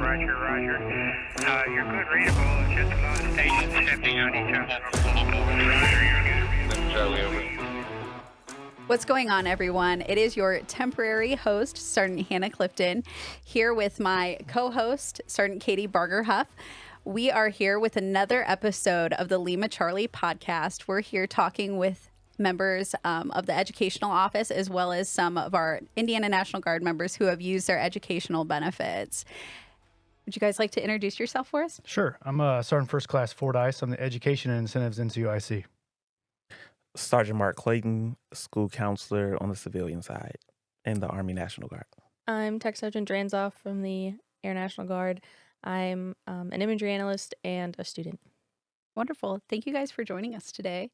Roger, Roger. You're good, readable. It's just a lot of stations stepping on each other. Roger, you're good. What's going on, everyone? It is your temporary host, Sergeant Hannah Clifton, here with my co-host, Sergeant Katie Barger-Huff. We are here with another episode of the Lima Charlie podcast. We're here talking with members of the educational office, as well as some of our Indiana National Guard members who have used their educational benefits. Would you guys like to introduce yourself for us? Sure. I'm Sergeant First Class Fordyce. I'm the Education and Incentives NCOIC. Sergeant Mark Clayton, school counselor on the civilian side in the Army National Guard. I'm Tech Sergeant Dransoff from the Air National Guard. I'm an imagery analyst and a student. Wonderful. Thank you guys for joining us today.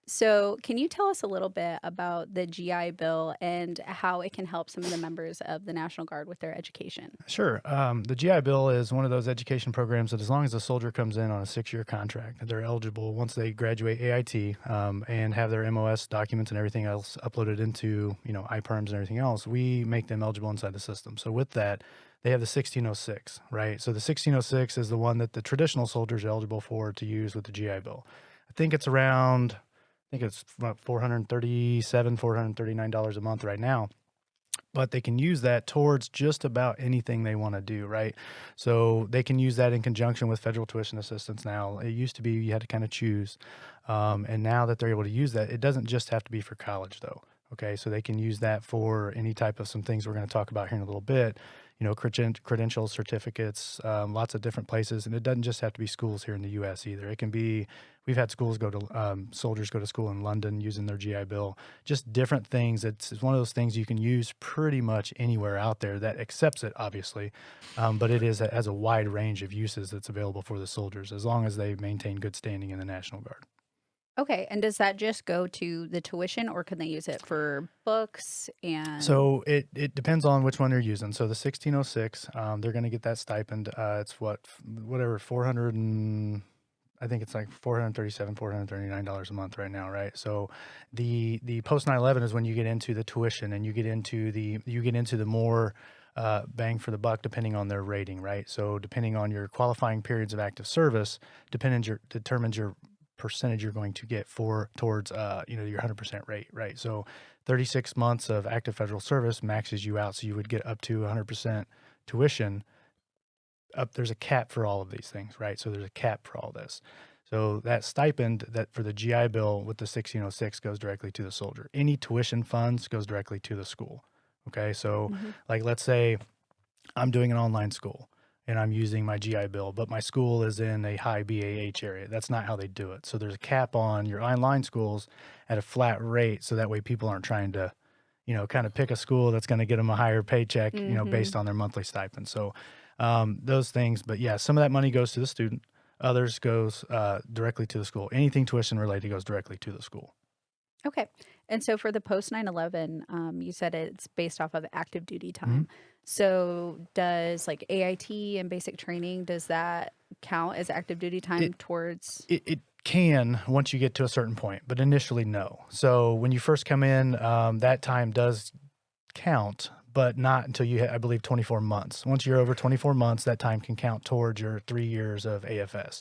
So can you tell us a little bit about the GI Bill and how it can help some of the members of the National Guard with their education? Sure. The GI Bill is one of those education programs that as long as a soldier comes in on a 6-year contract, they're eligible once they graduate AIT and have their MOS documents and everything else uploaded into, IPERMs and everything else, we make them eligible inside the system. So with that, they have the 1606, right? So the 1606 is the one that the traditional soldiers are eligible for to use with the GI Bill. I think it's about $437, $439 a month right now, but they can use that towards just about anything they want to do, right? So they can use that in conjunction with federal tuition assistance now. It used to be you had to kind of choose, and now that they're able to use that, it doesn't just have to be for college though, okay? So they can use that for any type of some things we're going to talk about here in a little bit, credentials, certificates, lots of different places. And it doesn't just have to be schools here in the U.S. either. It can be, we've had soldiers go to school in London using their GI Bill, just different things. It's one of those things you can use pretty much anywhere out there that accepts it, obviously. But it has a wide range of uses that's available for the soldiers as long as they maintain good standing in the National Guard. Okay, and does that just go to the tuition, or can they use it for books? And so it depends on which one they're using. So the 1606, they're going to get that stipend. It's whatever 400 and I think it's like $437, $439 a month right now, right? So the post 9/11 is when you get into the tuition and you get into the more bang for the buck depending on their rating, right? So depending on your qualifying periods of active service, determines your percentage you're going to get towards your 100% rate, right? So 36 months of active federal service maxes you out, so you would get up to 100% tuition. There's a cap for all of these things, right? So there's a cap for all this. So that stipend that for the GI Bill with the 1606 goes directly to the soldier. Any tuition funds goes directly to the school. Okay, so like let's say I'm doing an online school and I'm using my GI Bill, but my school is in a high BAH area. That's not how they do it. So there's a cap on your online schools at a flat rate, so that way people aren't trying to, kind of pick a school that's going to get them a higher paycheck, based on their monthly stipend. So those things, but yeah, some of that money goes to the student. Others goes directly to the school. Anything tuition related goes directly to the school. Okay. And so for the post 9/11, you said it's based off of active duty time. So does like AIT and basic training, does that count as active duty time towards? It can once you get to a certain point, but initially no. So when you first come in, that time does count, but not until you hit, I believe, 24 months. Once you're over 24 months, that time can count towards your 3 years of AFS.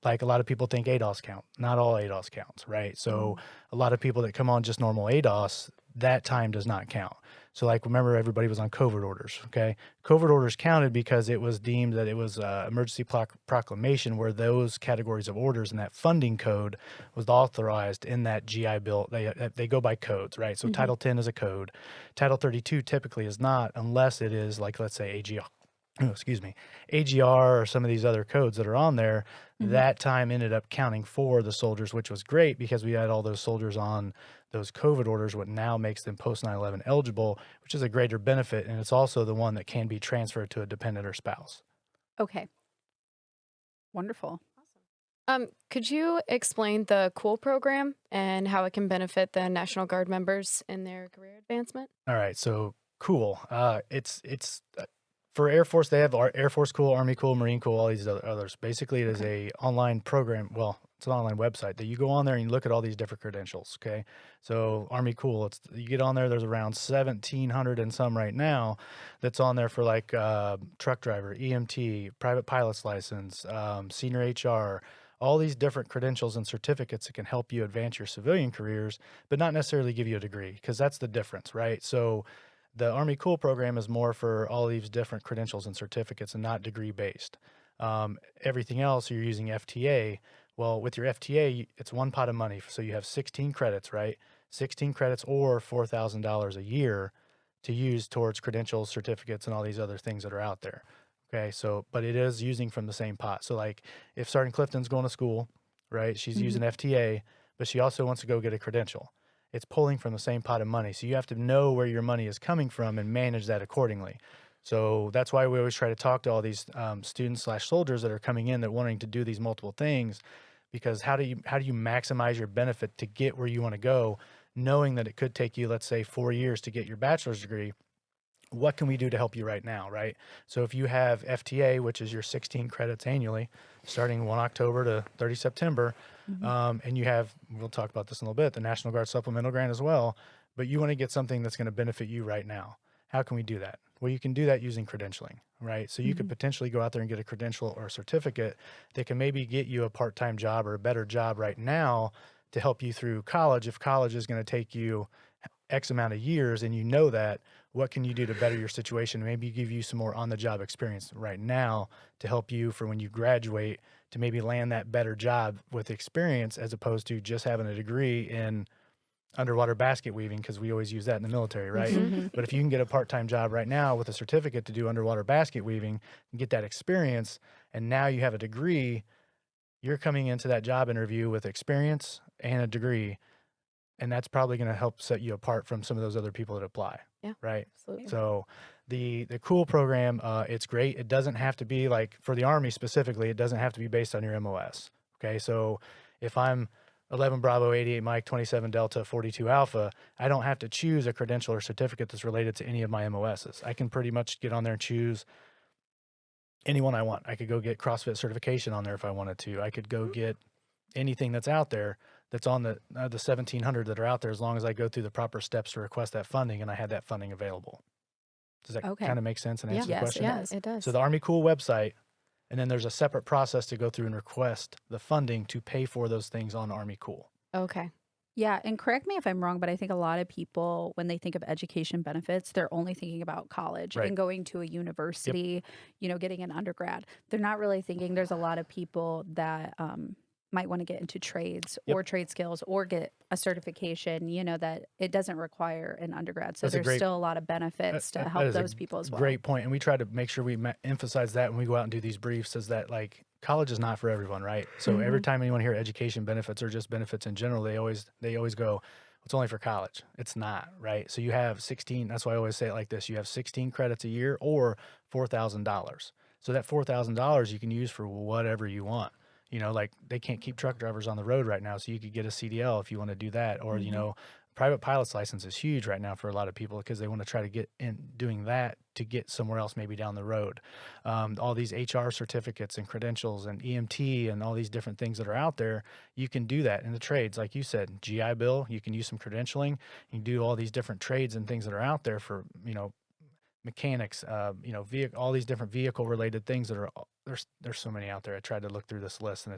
Like a lot of people think ADOS count. Not all ADOS counts, right? So a lot of people that come on just normal ADOS, that time does not count. So like, remember everybody was on COVID orders, okay? COVID orders counted because it was deemed that it was emergency proclamation where those categories of orders and that funding code was authorized in that GI Bill. They go by codes, right? So Title 10 is a code. Title 32 typically is not, unless it is like, let's say AGR or some of these other codes that are on there. That time ended up counting for the soldiers, which was great because we had all those soldiers on those COVID orders, what now makes them post 9/11 eligible, which is a greater benefit. And it's also the one that can be transferred to a dependent or spouse. Okay. Wonderful. Could you explain the COOL program and how it can benefit the National Guard members in their career advancement? All right. So COOL, it's for Air Force, they have Air Force COOL, Army COOL, Marine COOL, all these others. Basically, it is a online program. Well, it's an online website that you go on there and you look at all these different credentials. Okay. So Army Cool, you get on there, there's around 1,700 and some right now that's on there for like truck driver, EMT, private pilot's license, senior HR, all these different credentials and certificates that can help you advance your civilian careers, but not necessarily give you a degree, because that's the difference, right? So the Army Cool program is more for all these different credentials and certificates and not degree based. Everything else, you're using FTA. Well, with your FTA, it's one pot of money. So you have 16 credits, right? 16 credits or $4,000 a year to use towards credentials, certificates, and all these other things that are out there. Okay, so, but it is using from the same pot. So like if Sergeant Clifton's going to school, right, she's using FTA, but she also wants to go get a credential. It's pulling from the same pot of money. So you have to know where your money is coming from and manage that accordingly. So that's why we always try to talk to all these students/soldiers that are coming in that are wanting to do these multiple things, because how do you maximize your benefit to get where you want to go, knowing that it could take you, let's say, 4 years to get your bachelor's degree. What can we do to help you right now, right? So if you have FTA, which is your 16 credits annually, starting 1 October to 30 September, and you have, we'll talk about this in a little bit, the National Guard Supplemental Grant as well, but you want to get something that's going to benefit you right now. How can we do that? Well, you can do that using credentialing, right? So you could potentially go out there and get a credential or a certificate that can maybe get you a part-time job or a better job right now to help you through college. If college is going to take you X amount of years and you know that, what can you do to better your situation? Maybe give you some more on-the-job experience right now to help you for when you graduate to maybe land that better job with experience, as opposed to just having a degree in underwater basket weaving, because we always use that in the military, right? But if you can get a part-time job right now with a certificate to do underwater basket weaving and get that experience, and now you have a degree, you're coming into that job interview with experience and a degree, and that's probably going to help set you apart from some of those other people that apply. Yeah, right. absolutely. So the Cool program, it's great. It doesn't have to be like, for the Army specifically, it doesn't have to be based on your MOS. Okay. So if I'm 11 Bravo 88 Mike 27 Delta 42 Alpha, I don't have to choose a credential or certificate that's related to any of my MOSs. I can pretty much get on there and choose anyone I want. I could go get CrossFit certification on there if I wanted to. I could go get anything that's out there that's on the 1,700 that are out there, as long as I go through the proper steps to request that funding and I had that funding available. Does that kind of make sense and answer the question? Yes, it does. So the Army Cool website, and then there's a separate process to go through and request the funding to pay for those things on Army Cool. Okay. Yeah, and correct me if I'm wrong, but I think a lot of people, when they think of education benefits, they're only thinking about college and going to a university, getting an undergrad. They're not really thinking there's a lot of people that might want to get into trades or trade skills or get a certification, that it doesn't require an undergrad. So there's still a lot of benefits to help those people as well. Great point. And we try to make sure we emphasize that when we go out and do these briefs, is that like college is not for everyone, right? So every time anyone hear education benefits or just benefits in general, they always go, it's only for college. It's not, right? So you have 16, that's why I always say it like this. You have 16 credits a year or $4,000. So that $4,000 you can use for whatever you want. Like they can't keep truck drivers on the road right now. So you could get a CDL if you want to do that. Or, private pilot's license is huge right now for a lot of people, because they want to try to get in doing that to get somewhere else, maybe down the road. All these HR certificates and credentials and EMT and all these different things that are out there, you can do that in the trades. Like you said, GI Bill, you can use some credentialing. You can do all these different trades and things that are out there for, mechanics, all these different vehicle related things that are, there's so many out there. I tried to look through this list and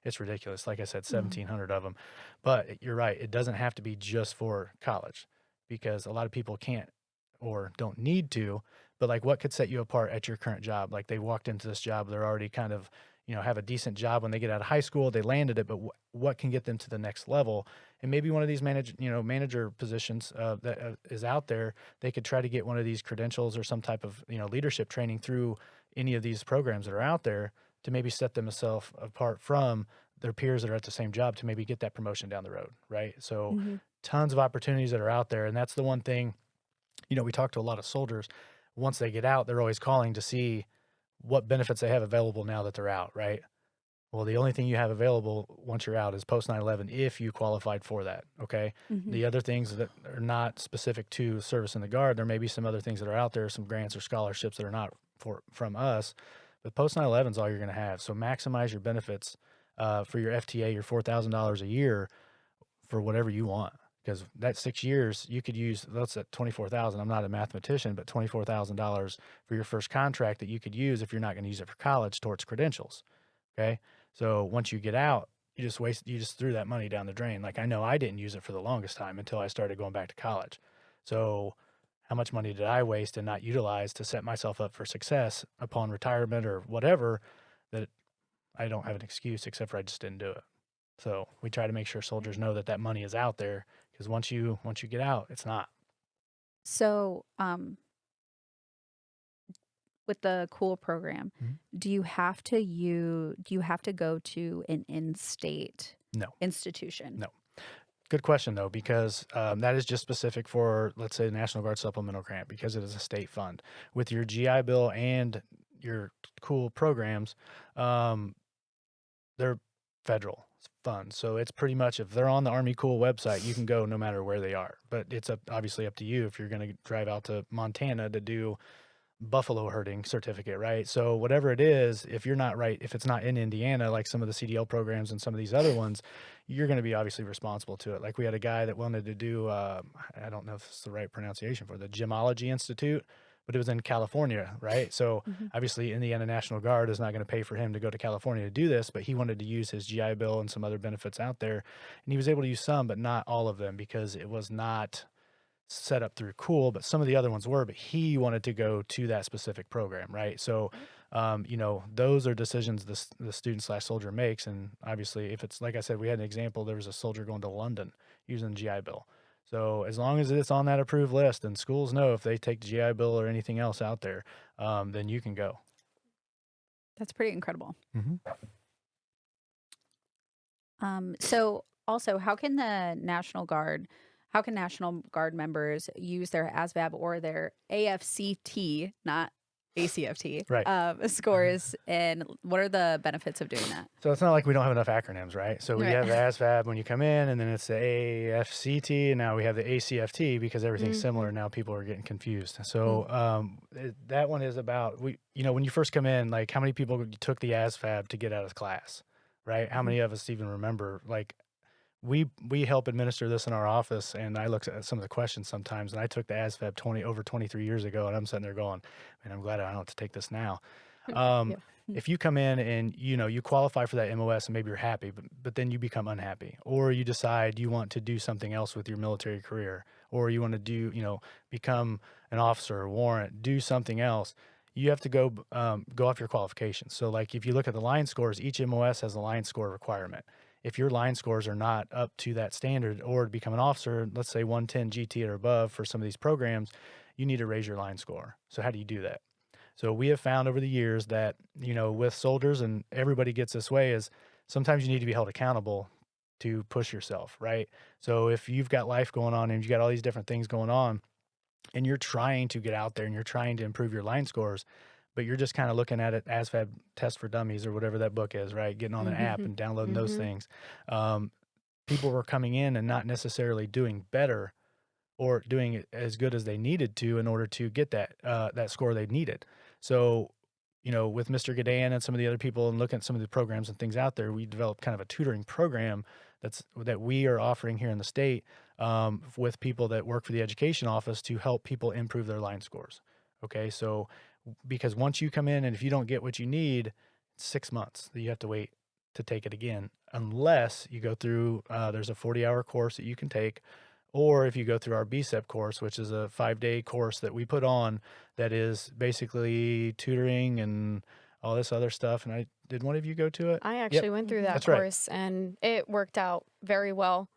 it's ridiculous. Like I said, 1,700 of them, but you're right. It doesn't have to be just for college, because a lot of people can't or don't need to, but like what could set you apart at your current job? Like they walked into this job, they're already kind of, have a decent job when they get out of high school, they landed it, but what can get them to the next level? And maybe one of these manager positions that is out there, they could try to get one of these credentials or some type of, leadership training through any of these programs that are out there to maybe set themselves apart from their peers that are at the same job to maybe get that promotion down the road. Right. So tons of opportunities that are out there. And that's the one thing, we talk to a lot of soldiers. Once they get out, they're always calling to see what benefits they have available now that they're out, right? Well, the only thing you have available once you're out is post 9/11 if you qualified for that, okay? The other things that are not specific to service in the Guard, there may be some other things that are out there, some grants or scholarships that are not from us, but post 9/11 is all you're going to have. So maximize your benefits for your FTA, your $4,000 a year for whatever you want. Because that 6 years, you could use, that's at $24,000. I'm not a mathematician, but $24,000 for your first contract that you could use if you're not going to use it for college towards credentials. Okay. So once you get out, you just threw that money down the drain. Like, I know I didn't use it for the longest time until I started going back to college. So how much money did I waste and not utilize to set myself up for success upon retirement or whatever, that I don't have an excuse except for I just didn't do it. So we try to make sure soldiers know that that money is out there, because once you get out, it's not. So, with the COOL program, do you have to go to an in-state institution? No. Good question, though, because that is just specific for, let's say, the National Guard Supplemental Grant, because it is a state fund. With your GI Bill and your COOL programs, they're federal funds. So it's pretty much, if they're on the Army COOL website, you can go no matter where they are. But it's obviously up to you if you're going to drive out to Montana to do buffalo herding certificate, right? So whatever it is, if it's not in Indiana, like some of the CDL programs and some of these other ones, you're going to be obviously responsible to it. Like, we had a guy that wanted to do, I don't know if it's the right pronunciation for the Gemology Institute, but it was in California, right? So obviously Indiana National Guard is not going to pay for him to go to California to do this, but he wanted to use his GI Bill and some other benefits out there. And he was able to use some, but not all of them, because it was not set up through COOL, but some of the other ones were, but he wanted to go to that specific program, right? So, those are decisions the student/soldier makes. And obviously, if it's, like I said, we had an example, there was a soldier going to London using the GI Bill. So as long as it's on that approved list, and schools know if they take the GI Bill or anything else out there, then you can go. That's pretty incredible. So also, how can National Guard members use their ASVAB or their AFCT, not ACFT, right, scores, and what are the benefits of doing that? So it's not like we don't have enough acronyms, right? So we have the ASVAB when you come in, and then it's the AFCT, and now we have the ACFT, because everything's similar. Now people are getting confused. So that one is about, when you first come in, like, how many people took the ASVAB to get out of class, right? How many of us even remember, like, we help administer this in our office, and I look at some of the questions sometimes, and I took the ASVAB over 23 years ago, and I'm sitting there going, man, I'm glad I don't have to take this now. If you come in and, you qualify for that MOS, and maybe you're happy, but then you become unhappy, or you decide you want to do something else with your military career, or you want to become an officer, warrant, do something else, you have to go off your qualifications. So, like, if you look at the line scores, each MOS has a line score requirement. If your line scores are not up to that standard, or to become an officer, let's say 110 GT or above for some of these programs, you need to raise your line score. So how do you do that? So we have found over the years that, with soldiers, and everybody gets this way, is sometimes you need to be held accountable to push yourself, right? So if you've got life going on and you've got all these different things going on, and you're trying to get out there and you're trying to improve your line scores, but you're just kind of looking at it, ASVAB Test for Dummies or whatever that book is, right? Getting on an app and downloading those things. People were coming in and not necessarily doing better or doing it as good as they needed to in order to get that score they needed. So, with Mr. Gadan and some of the other people, and looking at some of the programs and things out there, we developed kind of a tutoring program that we are offering here in the state, with people that work for the education office to help people improve their line scores. Okay, so because once you come in and if you don't get what you need, it's 6 months that you have to wait to take it again, unless you go through, there's a 40-hour course that you can take, or if you go through our BSEP course, which is a 5-day course that we put on that is basically tutoring and all this other stuff. And did one of you go to it? I actually went through that That's course, and it worked out very well.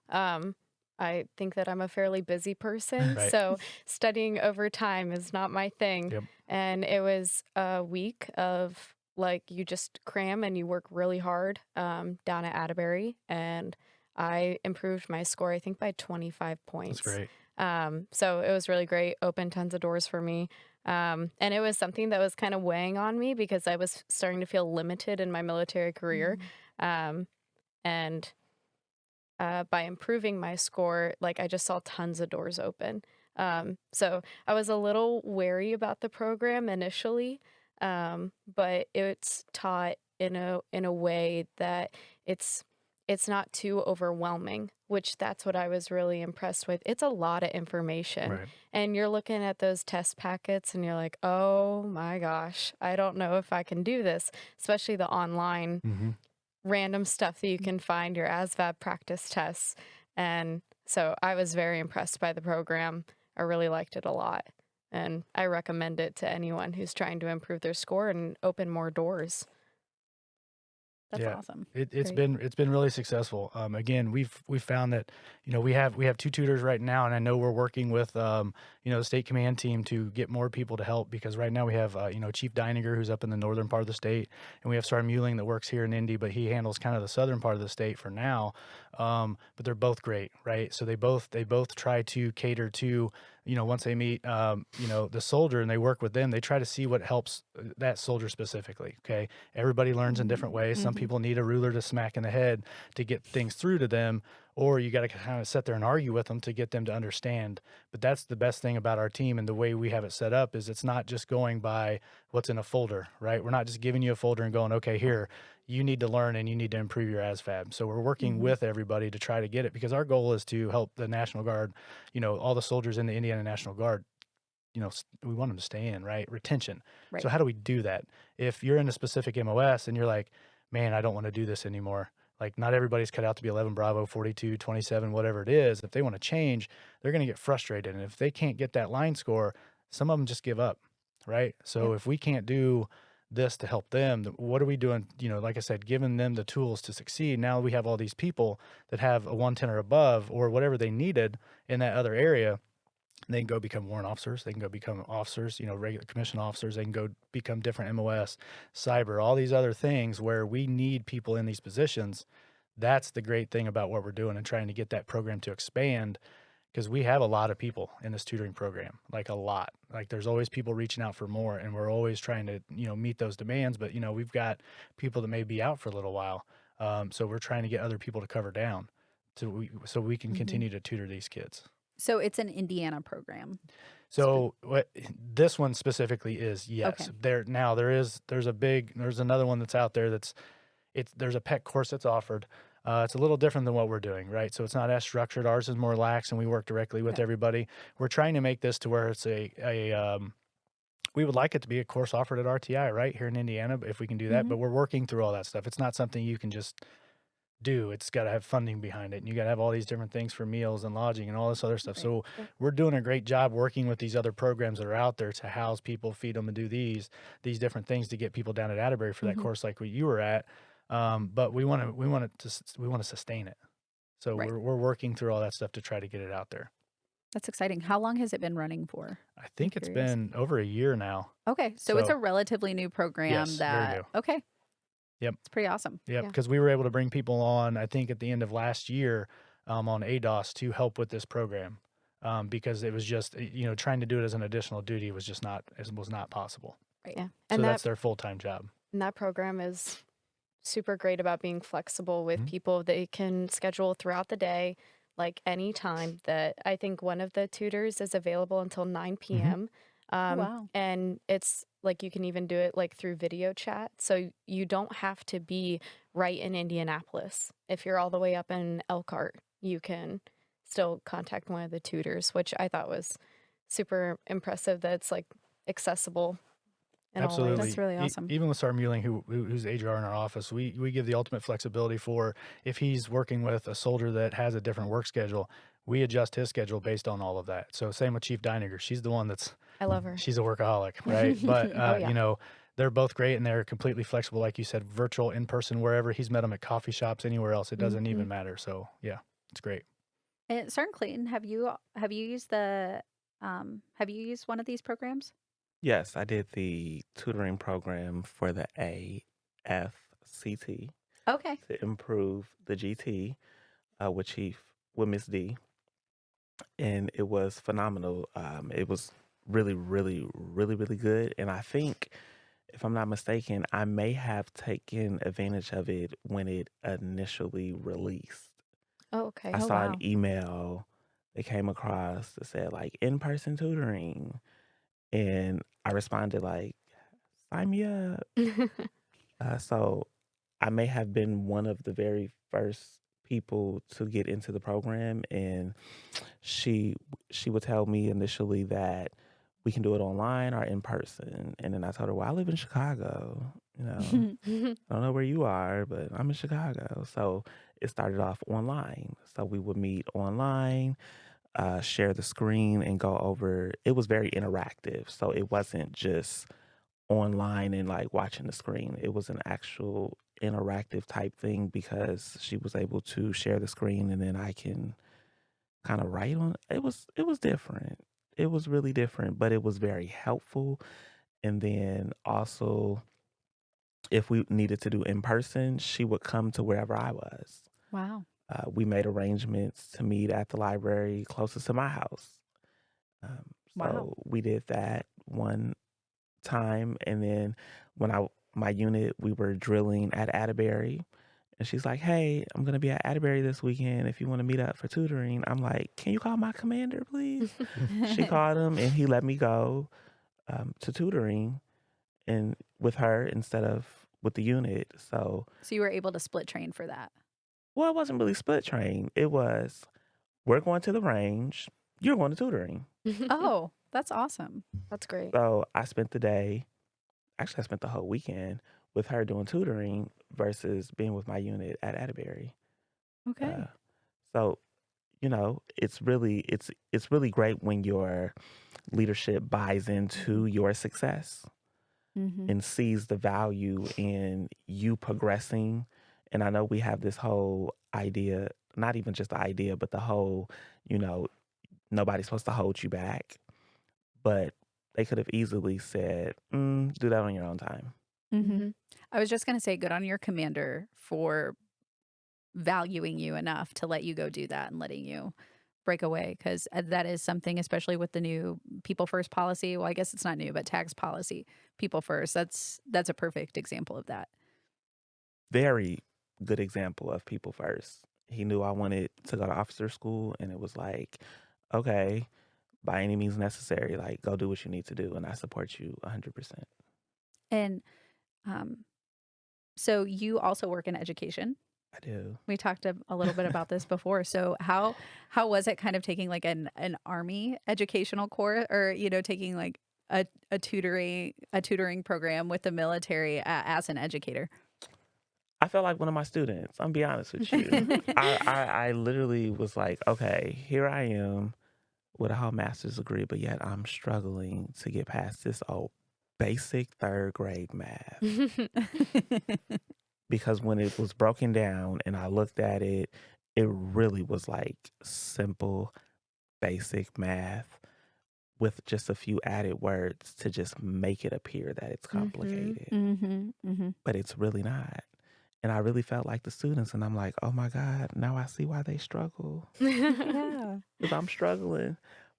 I think that I'm a fairly busy person, Right. so studying over time is not my thing. Yep. And it was a week of, like, you just cram and you work really hard down at Atterbury, and I improved my score, I think, by 25 points. That's great. So it was really great, opened tons of doors for me. And it was something that was kind of weighing on me because I was starting to feel limited in my military career. And by improving my score, like, I just saw tons of doors open. So I was a little wary about the program initially, but it's taught in a way that it's not too overwhelming, which that's what I was really impressed with. It's a lot of information. Right. And you're looking at those test packets and you're like, oh my gosh, I don't know if I can do this, especially the online Mm-hmm. random stuff that you can find, your ASVAB practice tests. And so I was very impressed by the program. I really liked it a lot. And I recommend it to anyone who's trying to improve their score and open more doors. That's Yeah. awesome. It's Great. been really successful. Again, we've found that we have 2 tutors right now, and I know we're working with the state command team to get more people to help, because right now we have Chief Deininger, who's up in the northern part of the state, and we have Sergeant Muling that works here in Indy, but he handles kind of the southern part of the state for now. But they're both great, right? So they both try to cater to once they meet the soldier and they work with them, they try to see what helps that soldier specifically. Okay, everybody learns in different ways. Some people need a ruler to smack in the head to get things through to them, or you got to kind of sit there and argue with them to get them to understand. But that's the best thing about our team and the way we have it set up, is it's not just going by what's in a folder, right? We're not just giving you a folder and going, okay, here, you need to learn and you need to improve your ASVAB. So we're working with everybody to try to get it, because our goal is to help the National Guard, all the soldiers in the Indiana National Guard, we want them to stay in, right? Retention. Right. So how do we do that? If you're in a specific MOS and you're like, man, I don't want to do this anymore. Like, not everybody's cut out to be 11 Bravo, 42, 27, whatever it is. If they want to change, they're going to get frustrated. And if they can't get that line score, some of them just give up, right? So if we can't do this to help them, what are we doing? Like I said, giving them the tools to succeed. Now we have all these people that have a 110 or above, or whatever they needed in that other area. They can go become warrant officers. They can go become officers, regular commission officers. They can go become different MOS, cyber, all these other things where we need people in these positions. That's the great thing about what we're doing and trying to get that program to expand, because we have a lot of people in this tutoring program, like a lot. Like, there's always people reaching out for more, and we're always trying to, meet those demands. But, we've got people that may be out for a little while. So we're trying to get other people to cover down so we can continue to tutor these kids. So it's an Indiana program. So this one specifically is, yes. Okay. There's another one that's out there there's a PEC course that's offered. It's a little different than what we're doing, right? So it's not as structured. Ours is more lax, and we work directly with everybody. We're trying to make this to where it's we would like it to be a course offered at RTI, right, here in Indiana, if we can do that. But we're working through all that stuff. It's not something you can just do. It's got to have funding behind it, and you got to have all these different things for meals and lodging and all this other stuff. So we're doing a great job working with these other programs that are out there to house people, feed them, and do these different things to get people down at Atterbury for that course like what you were at. But we want to sustain it. So we're working through all that stuff to try to get it out there. That's exciting. How long has it been running for? I think it's been over a year now. Okay. So it's a relatively new program. Yes, very new. Okay. Yep. It's pretty awesome. Yep. Because we were able to bring people on, I think at the end of last year, on ADOS to help with this program. Because it was just, trying to do it as an additional duty was not possible. Right. Yeah. So that's their full-time job. And that program is super great about being flexible with people. They can schedule throughout the day, like any time. That I think one of the tutors is available until 9 p.m. Wow. And it's like you can even do it like through video chat. So you don't have to be right in Indianapolis. If you're all the way up in Elkhart, you can still contact one of the tutors, which I thought was super impressive. That's like accessible. Absolutely. That's really awesome. Even with Sergeant Muling, who's HR in our office, we give the ultimate flexibility for if he's working with a soldier that has a different work schedule, we adjust his schedule based on all of that. So same with Chief Deininger. She's the one I love her. She's a workaholic, right? But, they're both great, and they're completely flexible. Like you said, virtual, in person, wherever. He's met them at coffee shops, anywhere else. It doesn't even matter. So yeah, it's great. And Sergeant Clayton, have you used one of these programs? Yes, I did the tutoring program for the AFCT Okay. to improve the GT with Miss D, and it was phenomenal. It was really, really, really, really good, and I think, if I'm not mistaken, I may have taken advantage of it when it initially released. Oh, okay. I saw an email that came across that said like in-person tutoring, and I responded like, sign me up. So I may have been one of the very first people to get into the program, and she she would tell me initially that we can do it online or in person. And then I told her, well, I live in Chicago. I don't know where you are, but I'm in Chicago. So it started off online. So we would meet online, share the screen, and go over. It was very interactive. So it wasn't just online and like watching the screen. It was an actual interactive type thing because she was able to share the screen and then I can kind of write on it. It was different. It was really different, but it was very helpful. And then also if we needed to do in person, she would come to wherever I was. Wow. We made arrangements to meet at the library closest to my house. Wow. So we did that one time, and then when my unit, we were drilling at Atterbury, and she's like, "Hey, I'm gonna be at Atterbury this weekend. If you want to meet up for tutoring," I'm like, "Can you call my commander, please?" She called him, and he let me go to tutoring, and with her instead of with the unit. So, So you were able to split train for that. well, it wasn't really split train. It was we're going to the range. You're going to tutoring. Oh, that's awesome. That's great. So I spent the day. Actually, I spent the whole weekend with her doing tutoring versus being with my unit at Atterbury. Okay. So, it's really great when your leadership buys into your success Mm-hmm. and sees the value in you progressing. And I know we have this whole idea, not even just the idea, but the whole, you know, nobody's supposed to hold you back. But they could have easily said, do that on your own time. Mm-hmm. I was just going to say, good on your commander for valuing you enough to let you go do that and letting you break away, because that is something, especially with the new people first policy. Well, I guess it's not new, but tax policy, people first. That's a perfect example of that. Very good example of people first. He knew I wanted to go to officer school, and it was like, okay, by any means necessary, like go do what you need to do, and I support you 100%. And so you also work in education. I do. We talked a little bit about this before. So how was it kind of taking like an Army educational course, or taking like a tutoring program with the military as an educator? I felt like one of my students. I'm be honest with you. I literally was like, okay, here I am with a whole master's degree, but yet I'm struggling to get past this old basic third grade math. Because when it was broken down and I looked at it, it really was like simple, basic math with just a few added words to just make it appear that it's complicated. But it's really not. And I really felt like the students, and I'm like, oh my God, now I see why they struggle. Yeah. Because I'm struggling.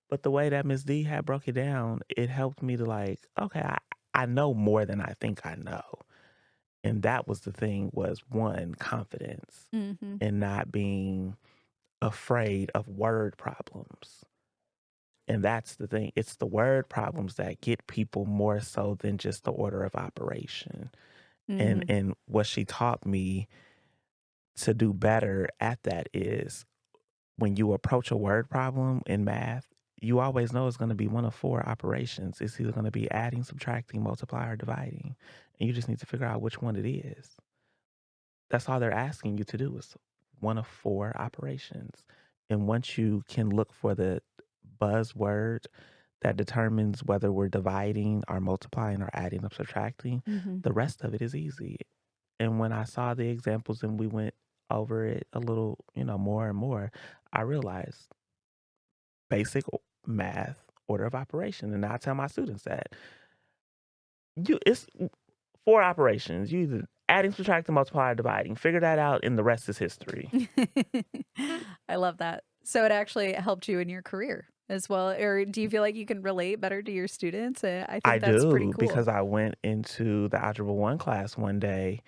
But the way that Ms. D had broke it down, it helped me to like, okay, I know more than I think I know. And that was the thing, was one, confidence and not being afraid of word problems. And that's the thing. It's the word problems that get people more so than just the order of operation. And what she taught me to do better at that is when you approach a word problem in math, you always know it's going to be one of four operations. It's either going to be adding, subtracting, multiplying, or dividing. And you just need to figure out which one it is. That's all they're asking you to do, is one of four operations. And once you can look for the buzzword that determines whether we're dividing or multiplying or adding or subtracting, the rest of it is easy. And when I saw the examples and we went over it a little, more and more, I realized basic math, order of operation. And I tell my students that it's four operations. You either adding, subtracting, multiplying, dividing. Figure that out, and the rest is history. I love that. So it actually helped you in your career as well, or do you feel like you can relate better to your students? I think that's pretty cool. Because I went into the Algebra 1 class one day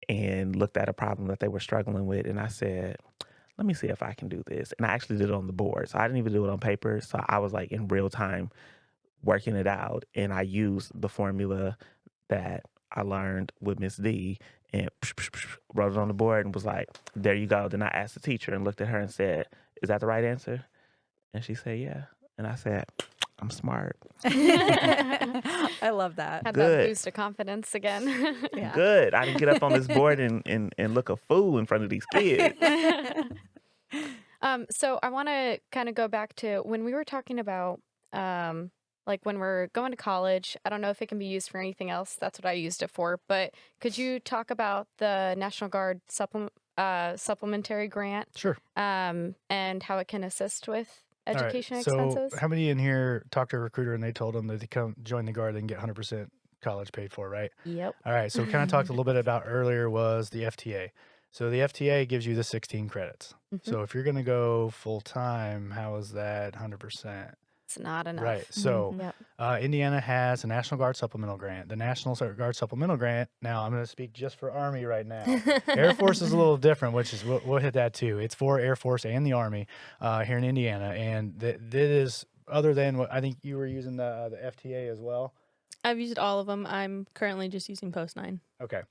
and looked at a problem that they were struggling with, and I said, let me see if I can do this. And I actually did it on the board. So I didn't even do it on paper. So I was like in real time working it out, and I used the formula that I learned with Miss D, and wrote it on the board and was like, there you go. Then I asked the teacher and looked at her and said, is that the right answer? And she said, yeah. And I said, I'm smart. I love that. Had that Good. boost of confidence again. Yeah. Good. I didn't get up on this board and look a fool in front of these kids. So I want to kind of go back to when we were talking about, like when we're going to college. I don't know if it can be used for anything else. That's what I used it for. But could you talk about the National Guard supplementary grant? Sure. And how it can assist with education So expenses? how many in here talked to a recruiter and they told them that they come join the Guard, they can get 100% college paid for, right? Yep. All right. So we kind of talked a little bit about earlier was the FTA. So the FTA gives you the 16 credits. So if you're going to go full time, how is that 100%? It's not enough. Right. So Yep. Indiana has a National Guard supplemental grant. The National Guard supplemental grant. Now I'm going to speak just for Army right now. Air Force is a little different, which is we'll hit that too. It's for Air Force and the Army here in Indiana, and that is other than what I think you were using the FTA as well. I've used all of them. I'm currently just using Post 9. Okay.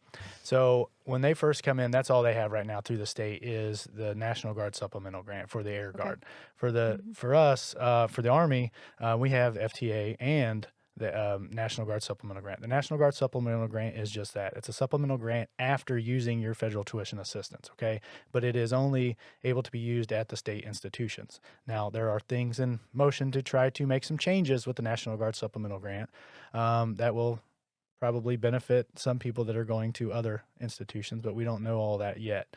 So when they first come in, that's all they have right now through the state is the National Guard supplemental grant for the Air Guard. For the for us, for the Army, we have FTA and the National Guard supplemental grant. The National Guard supplemental grant is just that. It's a supplemental grant after using your federal tuition assistance, okay? But it is only able to be used at the state institutions. Now, there are things in motion to try to make some changes with the National Guard supplemental grant that will probably benefit some people that are going to other institutions, but we don't know all that yet.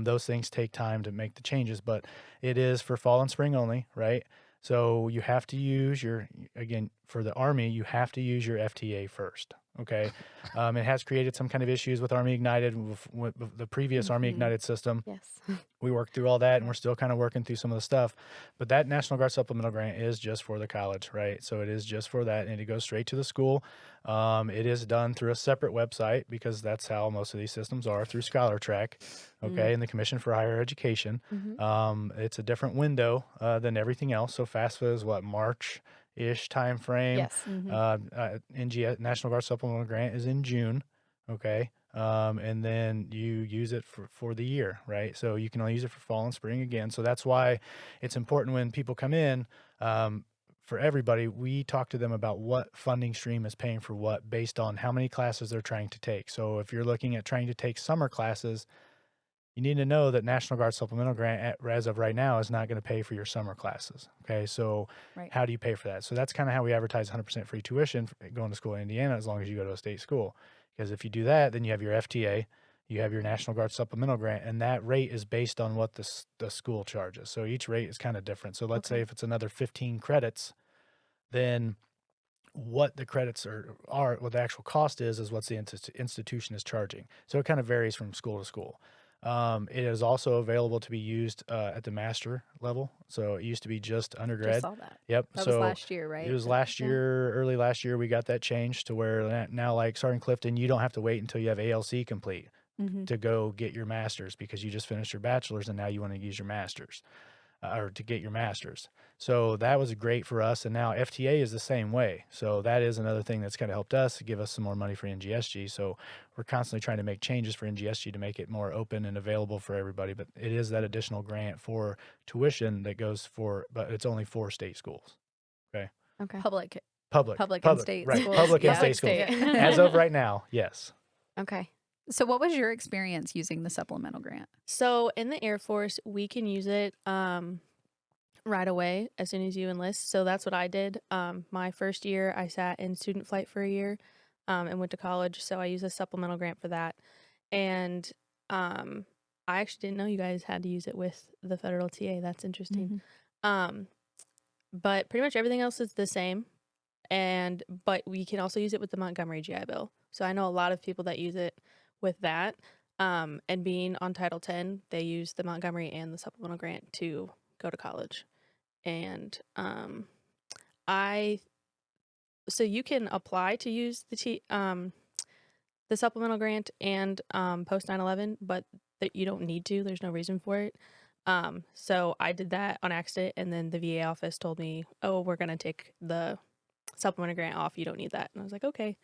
Those things take time to make the changes, but it is for fall and spring only, right? So you have to use again, for the Army, you have to use your FTA first, okay? It has created some kind of issues with Army Ignited, with the previous Army Ignited system. Yes. We worked through all that, and we're still kind of working through some of the stuff. But that National Guard supplemental grant is just for the college, right? So it is just for that, and it goes straight to the school. It is done through a separate website because that's how most of these systems are, through ScholarTrack, okay, and the Commission for Higher Education. It's a different window than everything else. So FAFSA is what, March-ish time frame. Yes. NGS, National Guard supplemental grant is in June, okay? And then you use it for the year, right? So you can only use it for fall and spring again. So that's why it's important when people come in, for everybody, we talk to them about what funding stream is paying for what based on how many classes they're trying to take. So if you're looking at trying to take summer classes, you need to know that National Guard supplemental grant, as of right now, is not going to pay for your summer classes. Okay, so how do you pay for that? So that's kind of how we advertise 100% free tuition going to school in Indiana, as long as you go to a state school. Because if you do that, then you have your FTA, you have your National Guard supplemental grant, and that rate is based on what the school charges. So each rate is kind of different. So let's say if it's another 15 credits, then what the credits are what the actual cost is what the institution is charging. So it kind of varies from school to school. It is also available to be used at the master level. So it used to be just undergrad. Just saw that. Yep. That so was last year, right? It was last year, early last year, we got that changed to where now, like Sergeant Clifton, you don't have to wait until you have ALC complete to go get your master's because you just finished your bachelor's and now you want to use your master's or to get your master's. So that was great for us. And now FTA is the same way. So that is another thing that's kind of helped us to give us some more money for NGSG. So we're constantly trying to make changes for NGSG to make it more open and available for everybody. But it is that additional grant for tuition that goes but it's only for state schools. Okay. Okay. Public Public and state right. schools. Public and Yeah. state schools. State. As of right now, yes. Okay. So what was your experience using the supplemental grant? So in the Air Force, we can use it right away as soon as you enlist. So that's what I did. My first year, I sat in student flight for a year and went to college. So I used a supplemental grant for that. And I actually didn't know you guys had to use it with the federal TA. That's interesting. But pretty much everything else is the same. But we can also use it with the Montgomery GI Bill. So I know a lot of people that use it with that. And being on Title 10, they use the Montgomery and the supplemental grant to go to college. And so you can apply to use the supplemental grant and post 9/11, but you don't need to. There's no reason for it. So I did that on accident, and then the VA office told me, "Oh, we're gonna take the supplemental grant off. You don't need that." And I was like, "Okay."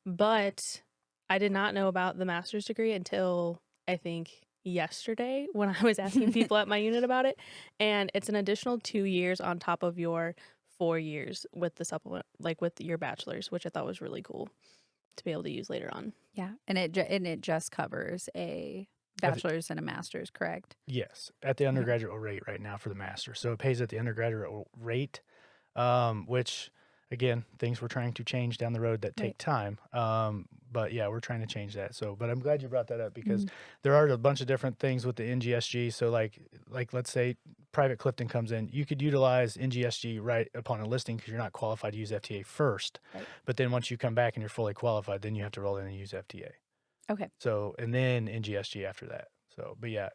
But I did not know about the master's degree until I think yesterday when I was asking people at my unit about it. And it's an additional 2 years on top of your 4 years with the supplement, like with your bachelor's, which I thought was really cool to be able to use later on. Yeah, and it just covers a bachelor's and a master's, correct? Yes, at the undergraduate rate right now for the master. So it pays at the undergraduate rate, which again, things we're trying to change down the road that take time. But yeah, we're trying to change that. So, but I'm glad you brought that up because there are a bunch of different things with the NGSG. So like let's say private Clifton comes in, you could utilize NGSG right upon enlisting because you're not qualified to use FTA first. Right. But then once you come back and you're fully qualified, then you have to roll in and use FTA. Okay. So, and then NGSG after that. So, but yeah,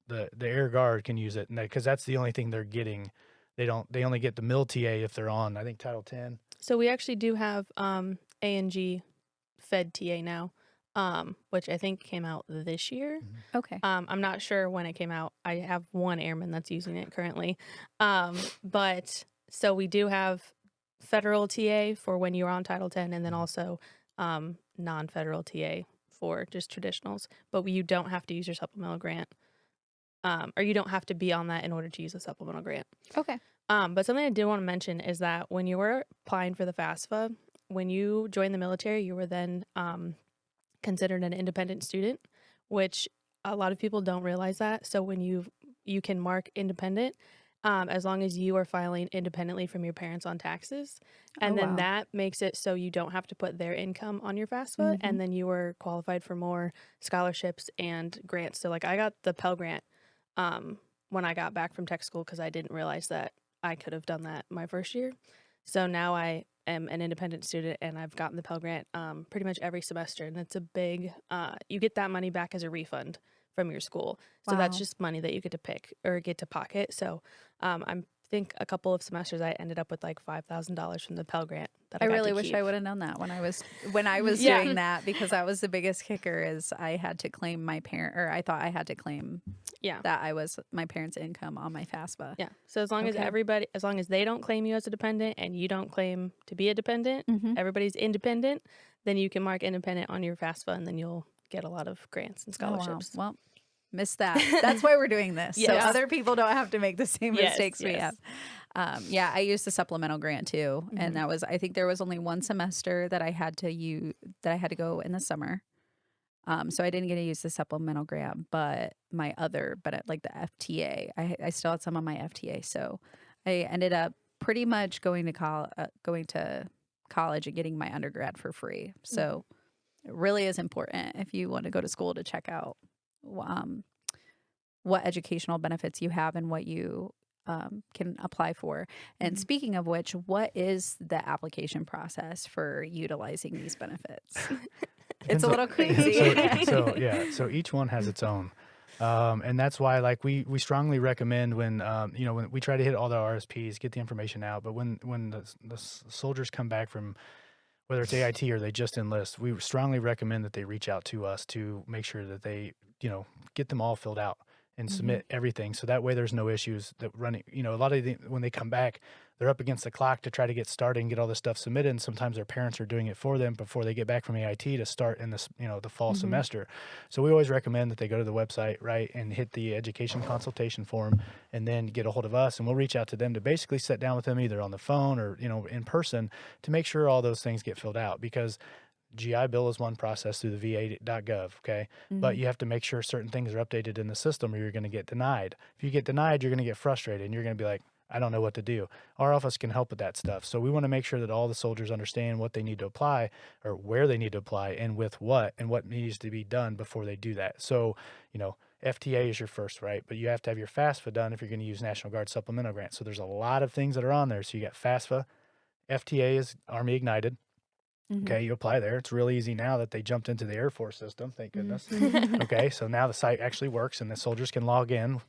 the Air Guard can use it because that's the only thing they're getting. They only get the mil TA if they're on, I think, Title 10. So we actually do have A&G Fed TA now, which I think came out this year. Okay. I'm not sure when it came out. I have one airman that's using it currently. But so we do have federal TA for when you're on Title 10 and then also non-federal TA for just traditionals. But you don't have to use your supplemental grant. Or you don't have to be on that in order to use a supplemental grant. Okay. But something I did want to mention is that when you were applying for the FAFSA, when you joined the military, you were then considered an independent student, which a lot of people don't realize that. So when you can mark independent as long as you are filing independently from your parents on taxes. And then that makes it so you don't have to put their income on your FAFSA. And then you are qualified for more scholarships and grants. So like I got the Pell Grant when I got back from tech school because I didn't realize that I could have done that my first year. So now I am an independent student and I've gotten the Pell Grant pretty much every semester. And it's a big, you get that money back as a refund from your school. So that's just money that you get to pick or get to pocket. So I think a couple of semesters I ended up with like $5,000 from the Pell Grant. That I got really to wish keep. I would have known that when I was Yeah. doing that, because that was the biggest kicker is I had to claim my parent, or I thought I had to claim that I was my parents' income on my FAFSA. Yeah. So as long as as long as they don't claim you as a dependent and you don't claim to be a dependent, everybody's independent, then you can mark independent on your FAFSA and then you'll get a lot of grants and scholarships. Oh, wow. Well, missed that. That's why we're doing this. So Yes. other people don't have to make the same Yes, mistakes we yes. have. I used the supplemental grant too. And that was, I think there was only one semester that I had to go in the summer. So I didn't get to use the supplemental grant, but like the FTA, I still had some on my FTA. So I ended up pretty much going to college and getting my undergrad for free. So it really is important if you want to go to school to check out what educational benefits you have and what you can apply for. And speaking of which, what is the application process for utilizing these benefits? It's a little crazy. So each one has its own. And that's why, like, we strongly recommend when when we try to hit all the RSPs, get the information out. But when the soldiers come back from whether it's AIT or they just enlist, we strongly recommend that they reach out to us to make sure that they get them all filled out and submit everything. So that way there's no issues that running. A lot of when they come back, they're up against the clock to try to get started and get all this stuff submitted. And sometimes their parents are doing it for them before they get back from AIT to start in this, the fall semester. So we always recommend that they go to the website, right, and hit the education consultation form and then get a hold of us. And we'll reach out to them to basically sit down with them either on the phone or, in person to make sure all those things get filled out, because GI Bill is one process through the va.gov, okay? But you have to make sure certain things are updated in the system or you're going to get denied. If you get denied, you're going to get frustrated and you're going to be like, I don't know what to do. Our office can help with that stuff. So we want to make sure that all the soldiers understand what they need to apply or where they need to apply and with what and what needs to be done before they do that. So, FTA is your first, right? But you have to have your FAFSA done if you're going to use National Guard supplemental grant. So there's a lot of things that are on there. So you got FAFSA. FTA is Army Ignited. Okay, you apply there. It's really easy now that they jumped into the Air Force system. Thank goodness. Okay, so now the site actually works and the soldiers can log in.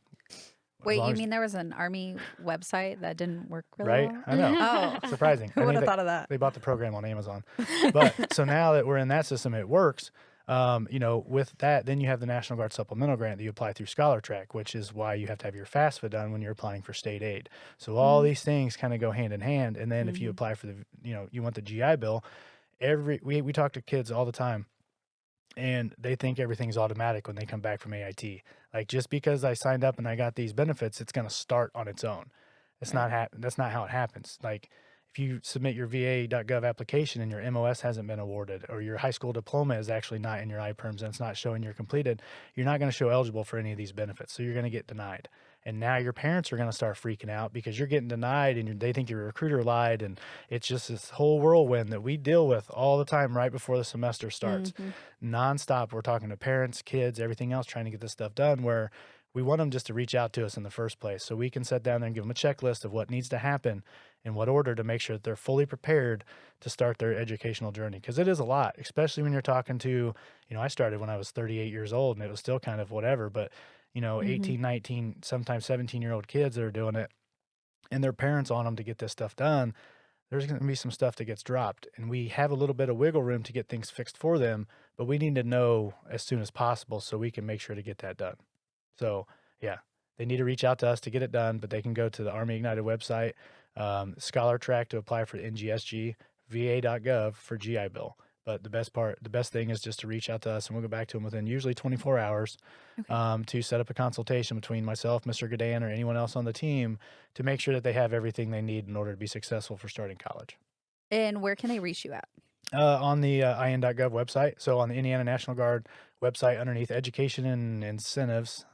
Wait, you mean there was an Army website that didn't work really right? well? I know. Oh. Surprising. Who would have thought of that? They bought the program on Amazon. But so now that we're in that system, it works. With that, then you have the National Guard supplemental grant that you apply through Scholar Track, which is why you have to have your FAFSA done when you're applying for state aid. So all these things kind of go hand in hand. And then if you apply for the, you want the GI Bill, we talk to kids all the time. and they think everything's automatic when they come back from AIT. Like, just because I signed up and I got these benefits, it's going to start on its own. It's not that's not how it happens. Like, if you submit your va.gov application and your MOS hasn't been awarded, or your high school diploma is actually not in your iPerms and it's not showing you're completed, you're not going to show eligible for any of these benefits. So you're going to get denied. And now your parents are going to start freaking out because you're getting denied and they think your recruiter lied. And it's just this whole whirlwind that we deal with all the time right before the semester starts. Nonstop, we're talking to parents, kids, everything else, trying to get this stuff done, where we want them just to reach out to us in the first place so we can sit down there and give them a checklist of what needs to happen in what order to make sure that they're fully prepared to start their educational journey. Because it is a lot, especially when you're talking to, I started when I was 38 years old and it was still kind of whatever, but 18, 19, sometimes 17-year-old kids that are doing it and their parents on them to get this stuff done. There's going to be some stuff that gets dropped, and we have a little bit of wiggle room to get things fixed for them, but we need to know as soon as possible so we can make sure to get that done. So yeah, they need to reach out to us to get it done, but they can go to the Army Ignited website, Scholar Track to apply for the NGSG, va.gov for GI Bill. But the best thing is just to reach out to us, and we'll go back to them within usually 24 hours to set up a consultation between myself, Mr. Gadan, or anyone else on the team to make sure that they have everything they need in order to be successful for starting college. And where can they reach you at? On the in.gov website. So on the Indiana National Guard website, underneath Education and Incentives,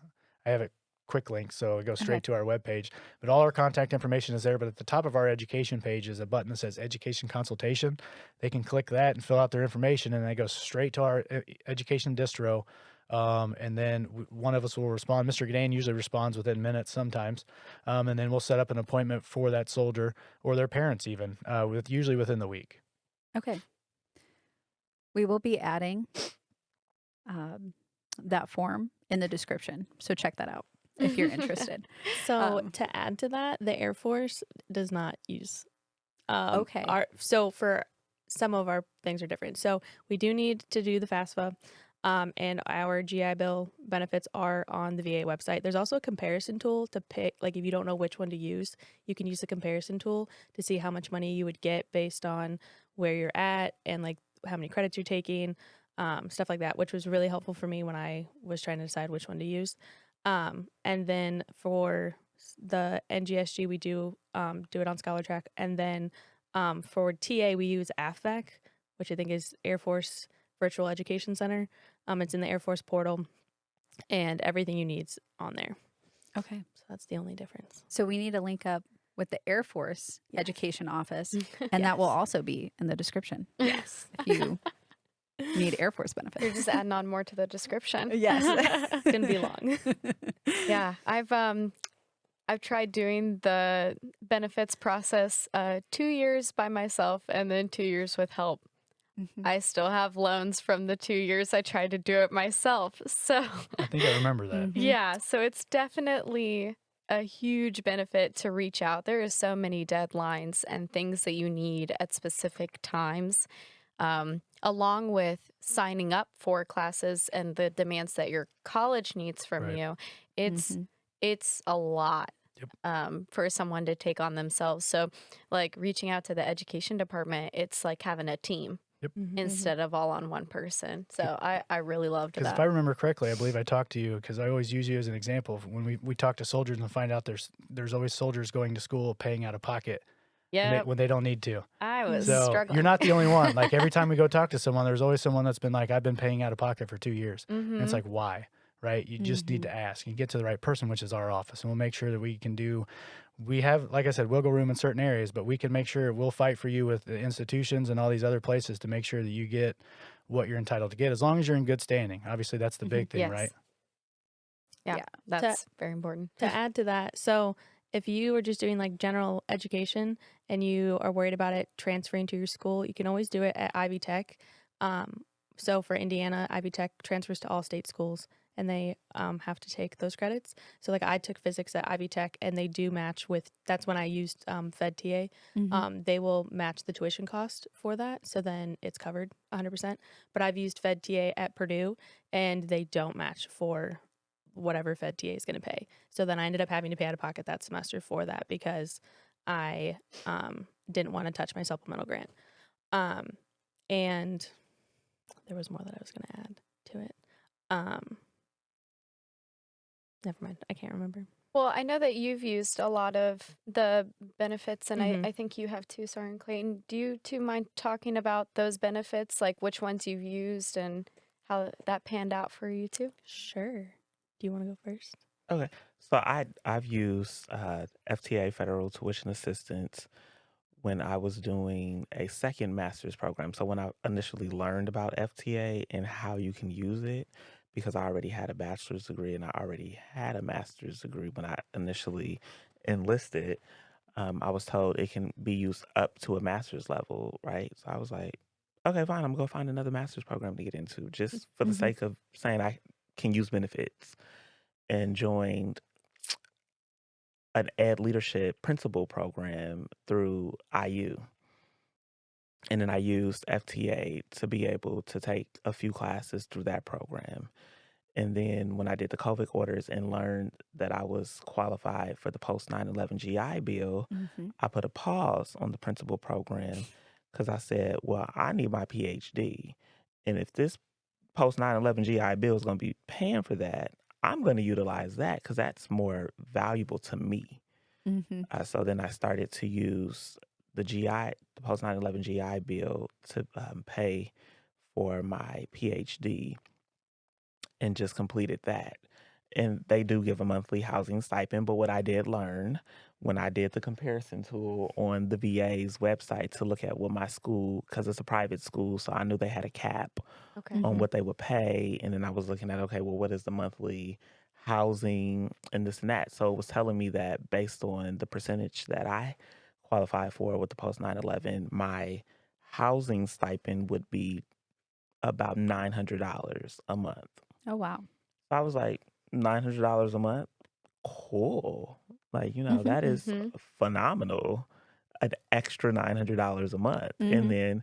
I have a quick link, so it goes straight to our webpage. But all our contact information is there. But at the top of our education page is a button that says Education Consultation. They can click that and fill out their information, and they go straight to our education distro. And then one of us will respond. Mr. Gadan usually responds within minutes sometimes. And then we'll set up an appointment for that soldier or their parents even, usually within the week. Okay. We will be adding that form in the description. So check that out if you're interested. So to add to that, the Air Force does not use. Okay. So for some of our things are different. So we do need to do the FAFSA, and our GI Bill benefits are on the VA website. There's also a comparison tool to pick, like if you don't know which one to use, you can use the comparison tool to see how much money you would get based on where you're at and like how many credits you're taking, stuff like that, which was really helpful for me when I was trying to decide which one to use. And then for the NGSG, we do it on Scholar Track. And then for TA, we use AFVAC, which I think is Air Force Virtual Education Center. It's in the Air Force portal, and everything you need's on there. Okay. So that's the only difference. So we need to link up with the Air Force Education Office, and that will also be in the description. Yes. If you need Air Force benefits. You're just adding on more to the description. Yes. It's going to be long. Yeah, I've tried doing the benefits process 2 years by myself and then 2 years with help. I still have loans from the 2 years I tried to do it myself. So I think I remember that. yeah, so it's definitely a huge benefit to reach out. There are so many deadlines and things that you need at specific times, along with signing up for classes and the demands that your college needs from you. It's a lot. For someone to take on themselves. So like reaching out to the education department, it's like having a team instead of all on one person. So I really loved that. Because if I remember correctly, I believe I talked to you, because I always use you as an example of when we talk to soldiers and find out there's always soldiers going to school paying out of pocket when they don't need to. I was So struggling. you're not the only one. Like every time we go talk to someone, there's always someone that's been like, I've been paying out of pocket for 2 years. And it's like, why? Right? You just need to ask and get to the right person, which is our office. And we'll make sure that we have, like I said, wiggle room in certain areas, but we can make sure we'll fight for you with the institutions and all these other places to make sure that you get what you're entitled to get, as long as you're in good standing. Obviously, that's the big thing, right? Yeah, that's very important. To add to that, so if you are just doing like general education and you are worried about it transferring to your school, you can always do it at Ivy Tech. So for Indiana, Ivy Tech transfers to all state schools, and they have to take those credits. So like I took physics at Ivy Tech, and they do match with, that's when I used Fed TA. They will match the tuition cost for that. So then it's covered 100%. But I've used Fed TA at Purdue, and they don't match for whatever Fed TA is going to pay. So then I ended up having to pay out of pocket that semester for that because I didn't want to touch my supplemental grant. And there was more that I was going to add to it. Never mind. I can't remember. Well, I know that you've used a lot of the benefits, and Mhm. I think you have too, Sorry, and Clayton. Do you two mind talking about those benefits, like which ones you've used and how that panned out for you two? Sure. Do you want to go first? Okay. So I've used FTA, Federal Tuition Assistance, when I was doing a second master's program. So when I initially learned about FTA and how you can use it, because I already had a bachelor's degree and I already had a master's degree when I initially enlisted, I was told it can be used up to a master's level, right? So I was like, okay, fine, I'm gonna go find another master's program to get into, just for the sake of saying I can use benefits, and joined an ed leadership principal program through IU. And then I used FTA to be able to take a few classes through that program. And then when I did the COVID orders and learned that I was qualified for the post 9/11 GI Bill, I put a pause on the principal program because I said, well, I need my PhD. And if this post 9/11 GI Bill is going to be paying for that, I'm going to utilize that because that's more valuable to me. So then I started to use the post 9/11 GI Bill to pay for my PhD, and just completed that. And they do give a monthly housing stipend. But what I did learn when I did the comparison tool on the VA's website to look at what my school, because it's a private school, so I knew they had a cap Okay. on what they would pay. And then I was looking at, okay, well, what is the monthly housing and this and that? So it was telling me that based on the percentage that I qualified for with the post 9/11, my housing stipend would be about $900 a month. Oh, wow. So I was like, $900 a month? Cool. Like, that is phenomenal. An extra $900 a month. And then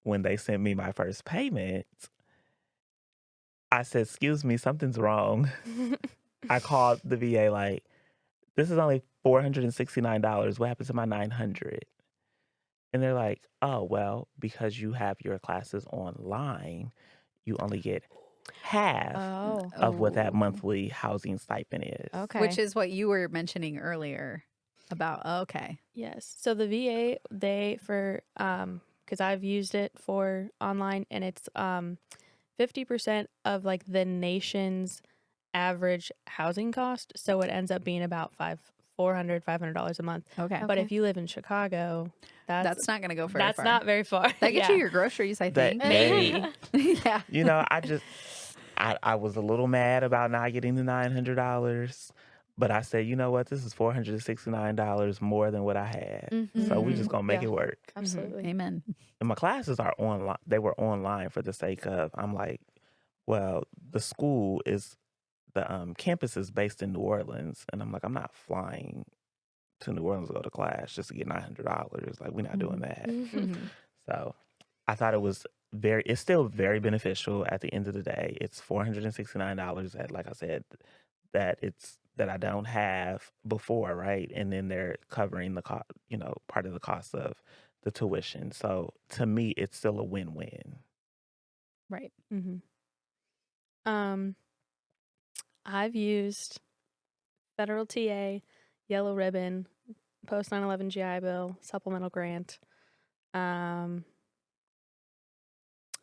when they sent me my first payment, I said, excuse me, something's wrong. I called the VA like, this is only $469. What happened to my $900? And they're like, oh, well, because you have your classes online, you only get half Oh, of what that Oh. monthly housing stipend is. okay. Which is what you were mentioning earlier about, okay. Yes. So the VA, because I've used it for online, and it's 50% of like the nation's average housing cost. So it ends up being about $500 a month. Okay. But if you live in Chicago, That's not going to go very that's far. not very far. That gets Yeah. you your groceries, I That- think. Maybe. Yeah. I was a little mad about not getting the $900, but I said, you know what? This is $469 more than what I had. So we just gonna make it work. Absolutely. Amen. And my classes are online. They were online for the sake of, I'm like, well, the school is, the campus is based in New Orleans. And I'm like, I'm not flying to New Orleans to go to class just to get $900. Like, we're not doing that. So I thought it's still very beneficial at the end of the day. It's $469 that, like I said, that I don't have before, right? And then they're covering the cost, part of the cost of the tuition. So to me, it's still a win-win. Right. I've used Federal TA, Yellow Ribbon, Post 9/11 GI Bill, Supplemental Grant. I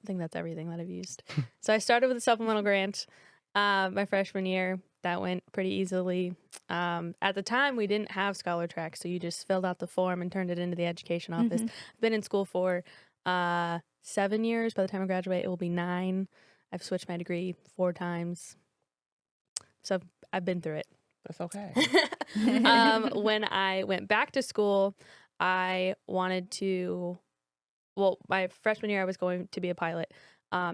think that's everything that I've used. So I started with a supplemental grant my freshman year. That went pretty easily. At the time, we didn't have Scholar Track, so you just filled out the form and turned it into the education office. I've been in school for 7 years. By the time I graduate, it will be 9. I've switched my degree 4 times. So I've been through it. That's okay. When I went back to school, I wanted to, my freshman year, I was going to be a pilot.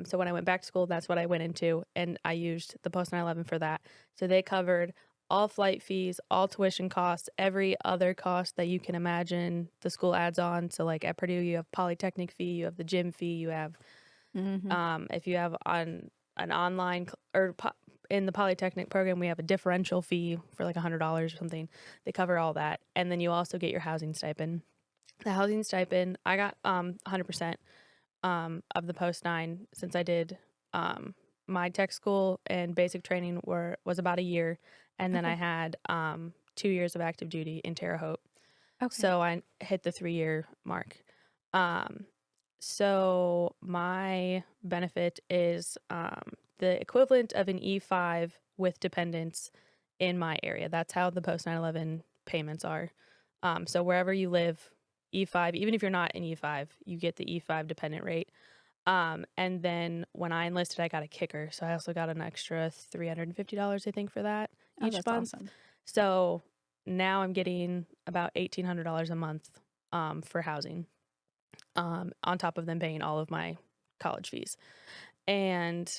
So when I went back to school, that's what I went into, and I used the post 9/11 for that. So they covered all flight fees, all tuition costs, every other cost that you can imagine the school adds on. So like at Purdue, you have Polytechnic fee, you have the gym fee, you have, if you have on an online in the Polytechnic program, we have a differential fee for like $100 or something. They cover all that. And then you also get your housing stipend. The housing stipend, I got 100%. of the post 9, since I did my tech school and basic training was about a year, and then I had 2 years of active duty in Terre Haute. Okay. So I hit the 3-year mark. So my benefit is the equivalent of an E5 with dependents in my area. That's how the post 9/11 payments are. So wherever you live, E5, even if you're not in E5, you get the E5 dependent rate. And then when I enlisted, I got a kicker. So I also got an extra $350, I think, for that each that's month. awesome. So now I'm getting about $1,800 a month for housing, on top of them paying all of my college fees. And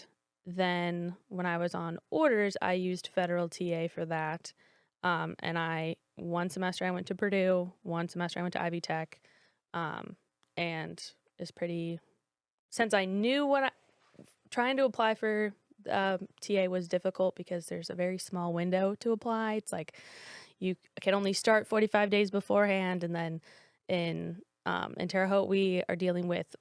then when I was on orders, I used federal TA for that. And one semester I went to Purdue, one semester I went to Ivy Tech, and it's pretty, since I knew trying to apply for TA was difficult because there's a very small window to apply. It's like you can only start 45 days beforehand, and then in Terre Haute we are dealing with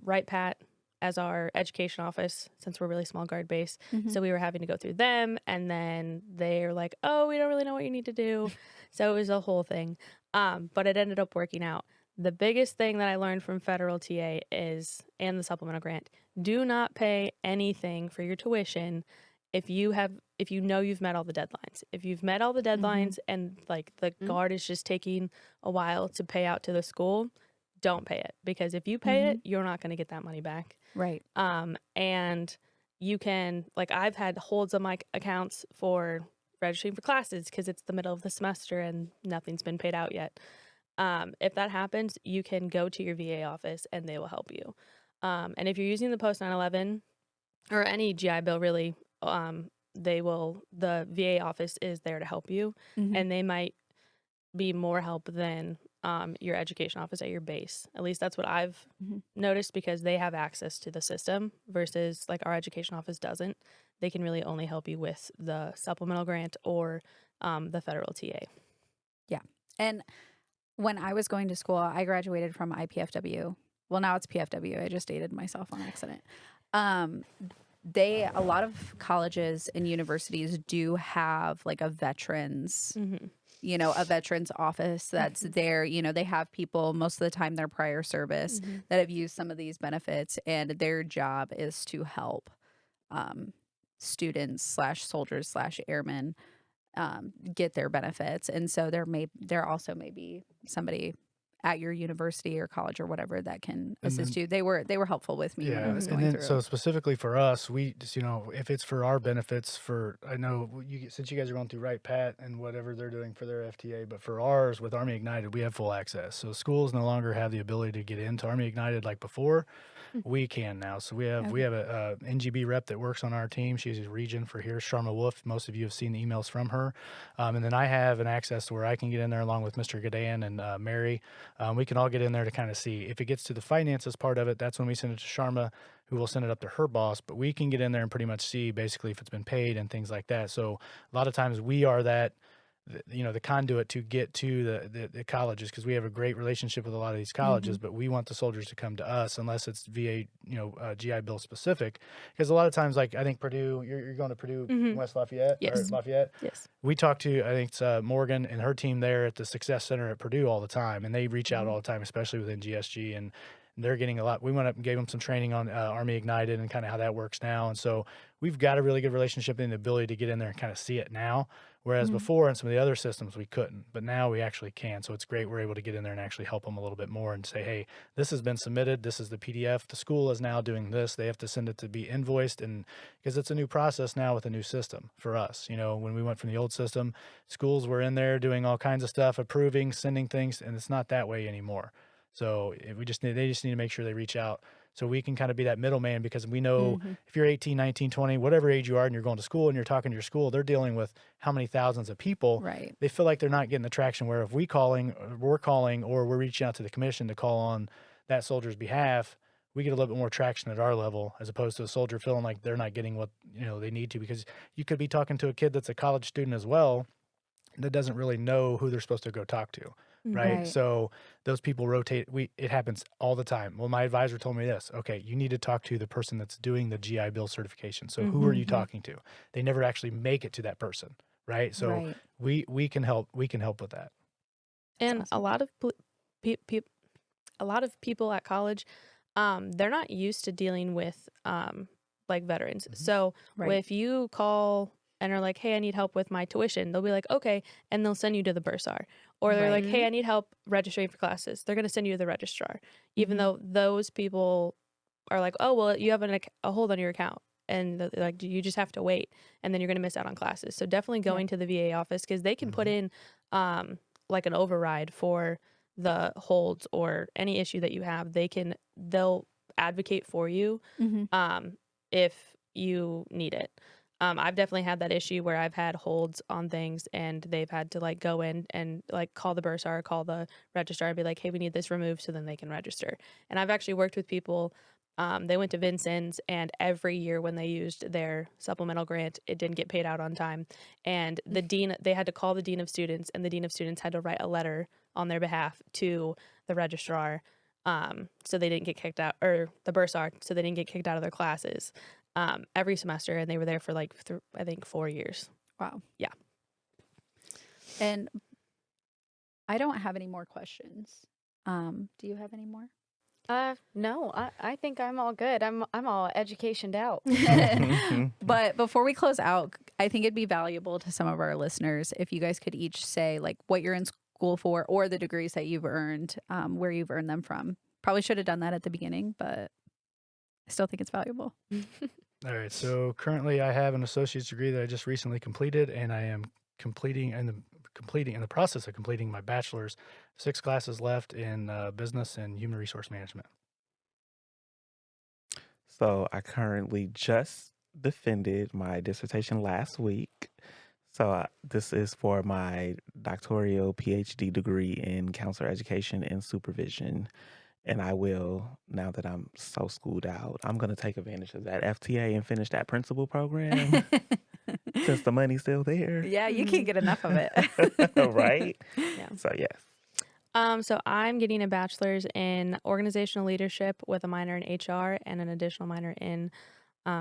Right Pat as our education office, since we're a really small guard base. Mhm. So we were having to go through them, and then they're like, oh, we don't really know what you need to do. So it was a whole thing. But it ended up working out. The biggest thing that I learned from federal TA and the supplemental grant, do not pay anything for your tuition if you know you've met all the deadlines. If you've met all the deadlines and like the guard is just taking a while to pay out to the school, don't pay it, because if you pay it, you're not going to get that money back. Right. And you can, like, I've had holds on my accounts for registering for classes because it's the middle of the semester and nothing's been paid out yet. If that happens, you can go to your VA office and they will help you. And if you're using the post 9/11 or any GI Bill, really, the VA office is there to help you, and they might be more help than your education office at your base. At least that's what I've noticed, because they have access to the system versus like our education office doesn't. They can really only help you with the supplemental grant or the federal TA. Yeah. And when I was going to school, I graduated from IPFW. Well, now it's PFW. I just dated myself on accident. A lot of colleges and universities do have like a veterans, a veterans office that's there. They have people, most of the time they're prior service, that have used some of these benefits, and their job is to help students / soldiers / airmen get their benefits. And so there also may be somebody at your university or college or whatever that can assist you. They were helpful with me when I was going through. So specifically for us, we just, if it's for our benefits, I know since you guys are going through Right Pat and whatever they're doing for their FTA, but for ours with Army Ignited, we have full access. So schools no longer have the ability to get into Army Ignited like before. We can now. So we have a NGB rep that works on our team. She's a region for here, Sharma Wolf. Most of you have seen the emails from her. And then I have an access to where I can get in there along with Mr. Gadan and Mary. We can all get in there to kind of see. If it gets to the finances part of it, that's when we send it to Sharma, who will send it up to her boss. But we can get in there and pretty much see basically if it's been paid and things like that. So a lot of times we are the conduit to get to the colleges, because we have a great relationship with a lot of these colleges, but we want the soldiers to come to us unless it's VA, GI Bill specific. Because a lot of times, like I think Purdue, you're going to Purdue, West Lafayette? Yes. Or Lafayette? Yes. We talk to, I think it's Morgan and her team there at the Success Center at Purdue all the time, and they reach out all the time, especially within GSG, and they're getting a lot. We went up and gave them some training on Army Ignited and kind of how that works now. And so we've got a really good relationship and the ability to get in there and kind of see it now. Whereas before in some of the other systems, we couldn't, but now we actually can. So it's great. We're able to get in there and actually help them a little bit more and say, hey, this has been submitted. This is the PDF. The school is now doing this. They have to send it to be invoiced. And because it's a new process now with a new system for us, when we went from the old system, schools were in there doing all kinds of stuff, approving, sending things, and it's not that way anymore. So they just need to make sure they reach out so we can kind of be that middleman, because we know if you're 18, 19, 20, whatever age you are, and you're going to school and you're talking to your school, they're dealing with how many thousands of people. Right. They feel like they're not getting the traction, where if we're calling or we're reaching out to the commission to call on that soldier's behalf, we get a little bit more traction at our level, as opposed to a soldier feeling like they're not getting what they need to, because you could be talking to a kid that's a college student as well that doesn't really know who they're supposed to go talk to. right? Right. So those people rotate. It happens all the time. Well, my advisor told me this. Okay, you need to talk to the person that's doing the GI Bill certification. So who are you talking to? They never actually make it to that person, right? So Right. we can help. We can help with that. And awesome. a lot of a lot of people at college, they're not used to dealing with like veterans. So Right. if you call and are like, "Hey, I need help with my tuition," they'll be like, "Okay," and they'll send you to the bursar. Or they're like, "Hey, I need help registering for classes." They're going to send you to the registrar, even though those people are like, "Oh, well, you have a hold on your account." And they're like, you just have to wait, and then you're going to miss out on classes. So definitely going to the VA office, because they can put in like an override for the holds or any issue that you have. They'll advocate for you if you need it. I've definitely had that issue where I've had holds on things, and they've had to like go in and like call the bursar, call the registrar, and be like, "Hey, we need this removed," so then they can register. And I've actually worked with people. They went to Vincennes, and every year when they used their supplemental grant, it didn't get paid out on time. And the dean, they had to call the dean of students, and the dean of students had to write a letter on their behalf to the registrar, so they didn't get kicked out, or the bursar, so they didn't get kicked out of their classes every semester. And they were there for like, I think 4 years. Wow. Yeah. And I don't have any more questions. Do you have any more? No, I think I'm all good. I'm all educationed out. But before we close out, I think it'd be valuable to some of our listeners if you guys could each say like what you're in school for, or the degrees that you've earned, where you've earned them from. Probably should have done that at the beginning, but I still think it's valuable. All right. So currently, I have an associate's degree that I just recently completed, and I am in the process of completing my bachelor's. 6 classes left in business and human resource management. So I currently just defended my dissertation last week. So this is for my doctoral PhD degree in counselor education and supervision. And I will, now that I'm so schooled out, I'm going to take advantage of that FTA and finish that principal program since the money's still there. Yeah, you can't get enough of it. Right? Yeah. So, yes. So I'm getting a bachelor's in organizational leadership with a minor in HR and an additional minor in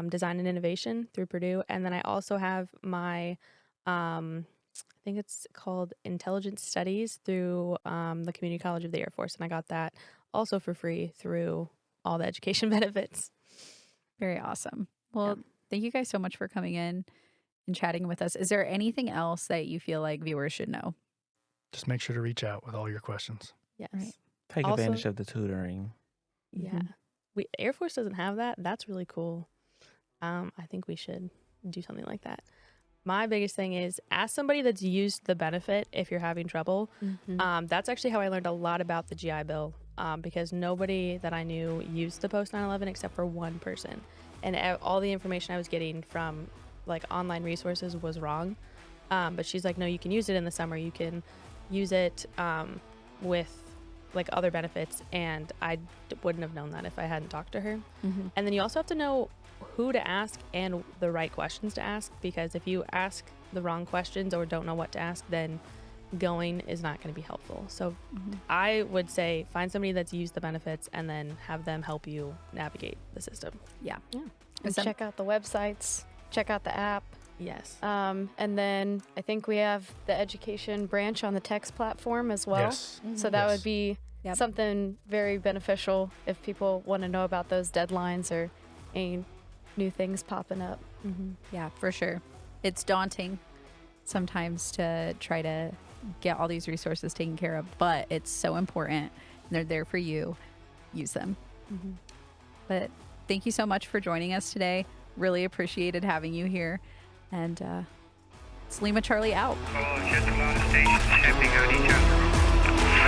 design and innovation through Purdue. And then I also have my, I think it's called intelligence studies through the Community College of the Air Force. And I got that also for free through all the education benefits. Very awesome. Well, thank you guys so much for coming in and chatting with us. Is there anything else that you feel like viewers should know? Just make sure to reach out with all your questions. Yes. Right. Take Also- advantage of the tutoring. Yeah. Air Force doesn't have that. That's really cool. I think we should do something like that. My biggest thing is ask somebody that's used the benefit if you're having trouble. That's actually how I learned a lot about the GI Bill, because nobody that I knew used the post 9/11 except for one person. And all the information I was getting from like online resources was wrong. But she's like, no, you can use it in the summer. You can use it with like other benefits. And I wouldn't have known that if I hadn't talked to her. And then you also have to know who to ask and the right questions to ask, because if you ask the wrong questions or don't know what to ask, then going is not going to be helpful. So I would say find somebody that's used the benefits and then have them help you navigate the system. Yeah. And check out the websites, check out the app. Yes. And then I think we have the education branch on the text platform as well. Yes. So that Yes. would be something very beneficial if people want to know about those deadlines or any new things popping up. Yeah, for sure. It's daunting sometimes to try to get all these resources taken care of, but it's so important. And they're there for you. Use them. But thank you so much for joining us today. Really appreciated having you here. And it's Lima Charlie out. Oh, just a lot of stations stepping on each other.